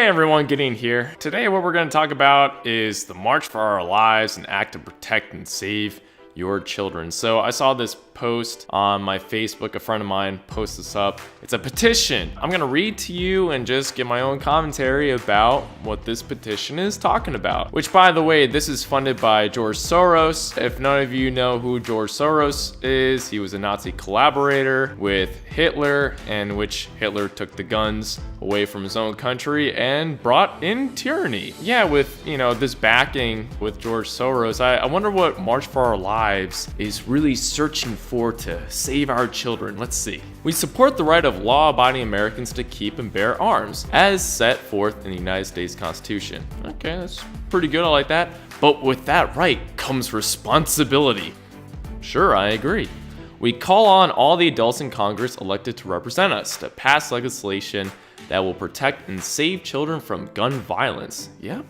everyone, Gideon here. Today what we're going to talk about is the March for Our Lives, an act to protect and save your children. So I saw this post on my Facebook. A friend of mine posted this up. It's a petition. I'm going to read to you and just give my own commentary about what this petition is talking about. Which, by the way, this is funded by George Soros. If none of you know who George Soros is, he was a Nazi collaborator with Hitler, in which Hitler took the guns away from his own country and brought in tyranny. Yeah, with, this backing with George Soros, I wonder what March for Our Lives is really searching for to save our children. Let's see. We support the right of law-abiding Americans to keep and bear arms, as set forth in the United States Constitution. Okay, that's pretty good, I like that. But with that right comes responsibility. Sure, I agree. We call on all the adults in Congress elected to represent us to pass legislation that will protect and save children from gun violence. Yeah,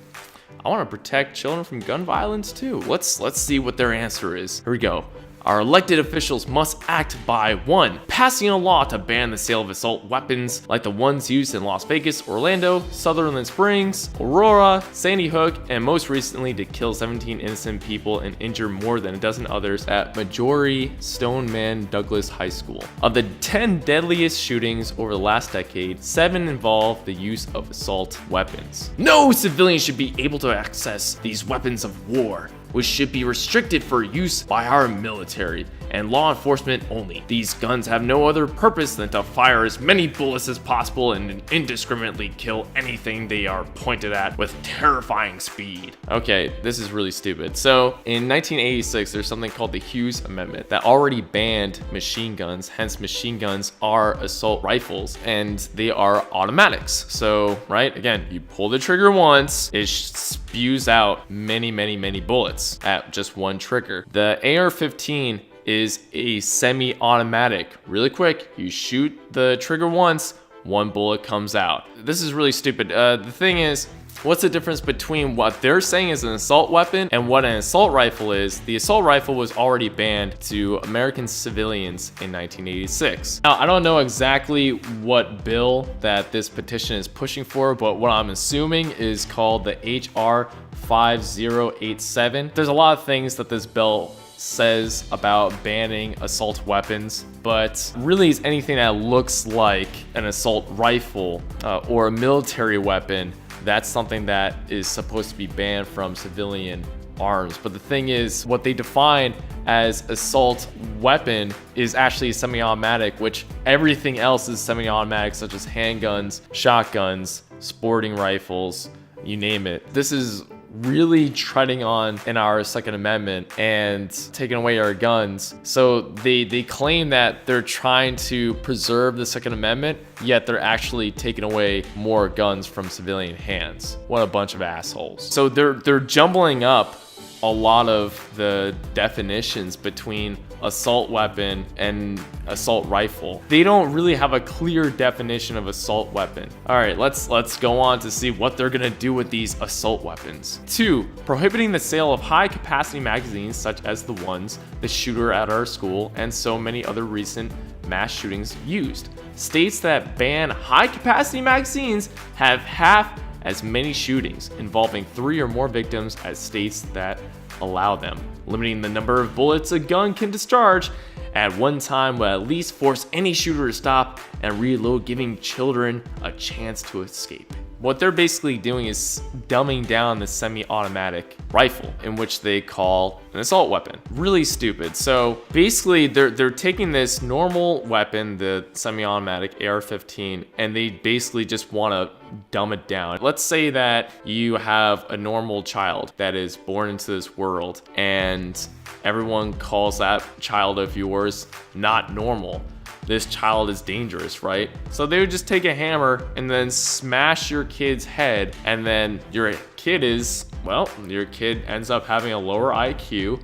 I want to protect children from gun violence too. Let's see what their answer is. Here we go. Our elected officials must act by 1. Passing a law to ban the sale of assault weapons like the ones used in Las Vegas, Orlando, Sutherland Springs, Aurora, Sandy Hook, and most recently to kill 17 innocent people and injure more than a dozen others at Marjory Stoneman Douglas High School. Of the 10 deadliest shootings over the last decade, 7 involved the use of assault weapons. No civilian should be able to access these weapons of war, which should be restricted for use by our military and law enforcement only. These guns have no other purpose than to fire as many bullets as possible and indiscriminately kill anything they are pointed at with terrifying speed. Okay, this is really stupid. So in 1986, there's something called the Hughes Amendment that already banned machine guns. Hence, machine guns are assault rifles and they are automatics. So, right, again, you pull the trigger once, it spews out many bullets at just one trigger. The AR-15 is a semi-automatic. Really quick, you shoot the trigger once, one bullet comes out. This is really stupid. The thing is, what's the difference between what they're saying is an assault weapon and what an assault rifle is? The assault rifle was already banned to American civilians in 1986. Now, I don't know exactly what bill that this petition is pushing for, but what I'm assuming is called the HR 5087. There's a lot of things that this bill says about banning assault weapons, but really is anything that looks like an assault rifle or a military weapon, that's something that is supposed to be banned from civilian arms. But the thing is, what they define as assault weapon is actually semi-automatic, which everything else is semi-automatic, such as handguns, shotguns, sporting rifles, you name it. This is really treading on in our Second Amendment and taking away our guns. So they claim that they're trying to preserve the Second Amendment, yet they're actually taking away more guns from civilian hands. What a bunch of assholes. So they're jumbling up a lot of the definitions between assault weapon and assault rifle. They don't really have a clear definition of assault weapon. All right, let's go on to see what they're gonna do with these assault weapons. 2, prohibiting the sale of high capacity magazines such as the ones the shooter at our school and so many other recent mass shootings used. States that ban high capacity magazines have half as many shootings involving 3 or more victims as states that allow them. Limiting the number of bullets a gun can discharge at one time will at least force any shooter to stop and reload, giving children a chance to escape. What they're basically doing is dumbing down the semi-automatic rifle, in which they call an assault weapon. Really stupid. So basically they're taking this normal weapon, the semi-automatic AR-15, and they basically just want to dumb it down. Let's say that you have a normal child that is born into this world and everyone calls that child of yours not normal. This child is dangerous, right? So they would just take a hammer and then smash your kid's head, and then your kid ends up having a lower IQ,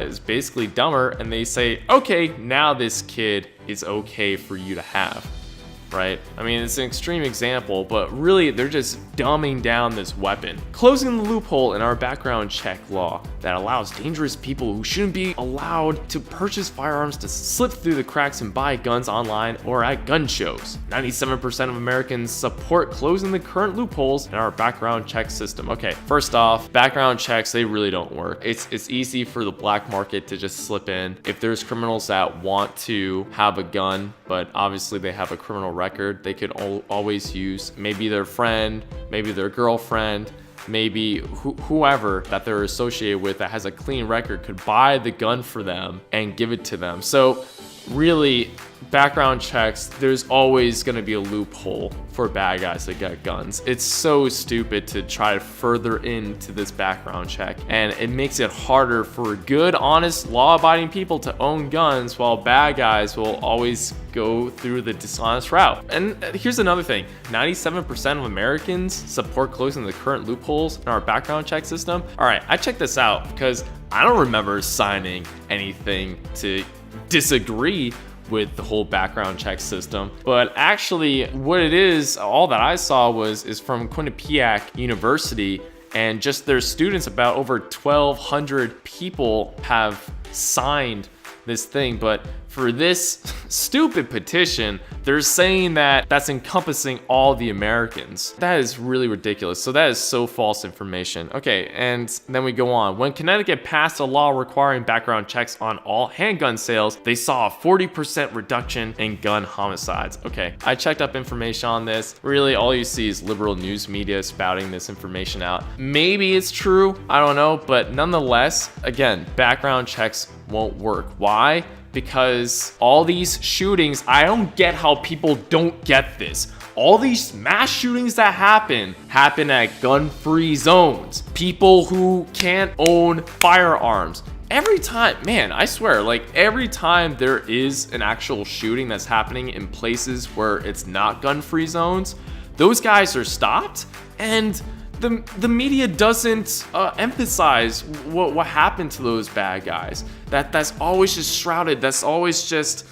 is basically dumber, and they say, okay, now this kid is okay for you to have. right? I mean, it's an extreme example, but really they're just dumbing down this weapon, closing the loophole in our background check law that allows dangerous people who shouldn't be allowed to purchase firearms to slip through the cracks and buy guns online or at gun shows. 97% of Americans support closing the current loopholes in our background check system. Okay, first off, background checks, they really don't work. It's easy for the black market to just slip in. If there's criminals that want to have a gun, but obviously they have a criminal record, they could always use maybe their friend, maybe their girlfriend, maybe whoever that they're associated with that has a clean record could buy the gun for them and give it to them. So really, background checks, there's always going to be a loophole for bad guys to get guns. It's so stupid to try to further into this background check, and it makes it harder for good, honest, law-abiding people to own guns, while bad guys will always go through the dishonest route. And here's another thing, 97% of Americans support closing the current loopholes in our background check system. All right, I checked this out because I don't remember signing anything to disagree with the whole background check system, but actually what it is, all that I saw is from Quinnipiac University, and just their students, about over 1,200 people have signed this thing. But for this stupid petition, they're saying that that's encompassing all the Americans. That is really ridiculous. So that is so false information. Okay, and then we go on. When Connecticut passed a law requiring background checks on all handgun sales, they saw a 40% reduction in gun homicides. Okay, I checked up information on this. Really, all you see is liberal news media spouting this information out. Maybe it's true, I don't know, but nonetheless, again, background checks won't work. Why? Because all these shootings, I don't get how people don't get this. All these mass shootings that happen at gun-free zones. People who can't own firearms. Every time, man, I swear, like every time there is an actual shooting that's happening in places where it's not gun-free zones, those guys are stopped, and the media doesn't emphasize what happened to those bad guys. That's always just shrouded. That's always just,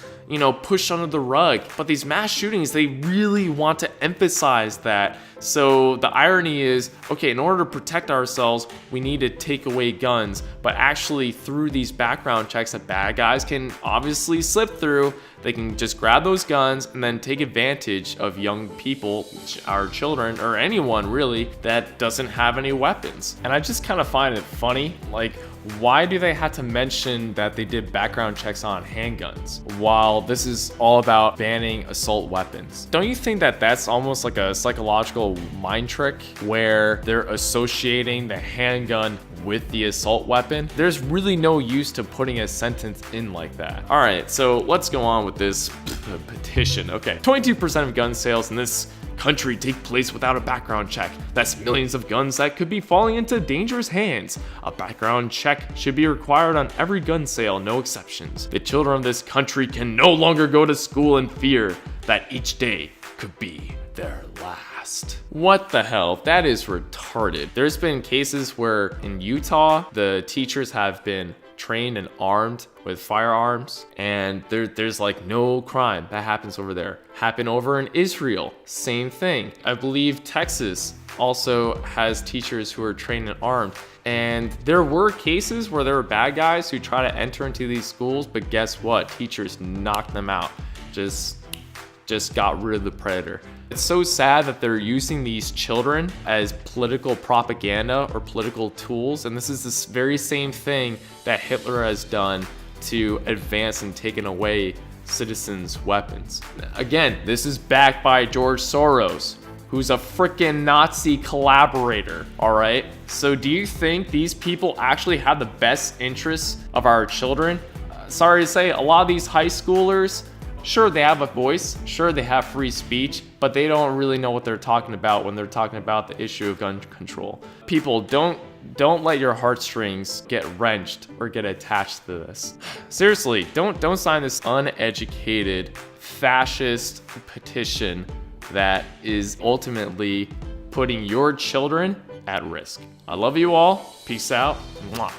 pushed under the rug. But these mass shootings, they really want to emphasize that. So the irony is, okay, in order to protect ourselves, we need to take away guns. But actually, through these background checks that bad guys can obviously slip through, they can just grab those guns and then take advantage of young people, our children, or anyone really that doesn't have any weapons. And I just kind of find it funny, like, why do they have to mention that they did background checks on handguns while this is all about banning assault weapons? Don't you think that that's almost like a psychological mind trick where they're associating the handgun with the assault weapon? There's really no use to putting a sentence in like that. All right, so let's go on with this petition. Okay, 22% of gun sales in this country take place without a background check. That's millions of guns that could be falling into dangerous hands. A background check should be required on every gun sale, no exceptions. The children of this country can no longer go to school in fear that each day could be their last. What the hell? That is retarded. There's been cases where in Utah, the teachers have been trained and armed with firearms, and there's like no crime that happens over there. Happen over in Israel, same thing. I believe Texas also has teachers who are trained and armed, and there were cases where there were bad guys who try to enter into these schools, but guess what? Teachers knocked them out. Just got rid of the predator. It's so sad that they're using these children as political propaganda or political tools, and this is this very same thing that Hitler has done to advance and taken away citizens' weapons. Again, this is backed by George Soros, who's a freaking Nazi collaborator, all right? So do you think these people actually have the best interests of our children? Sorry to say, a lot of these high schoolers, sure, they have a voice, sure, they have free speech, but they don't really know what they're talking about when they're talking about the issue of gun control. People, don't let your heartstrings get wrenched or get attached to this. Seriously, don't sign this uneducated, fascist petition that is ultimately putting your children at risk. I love you all. Peace out. Mwah.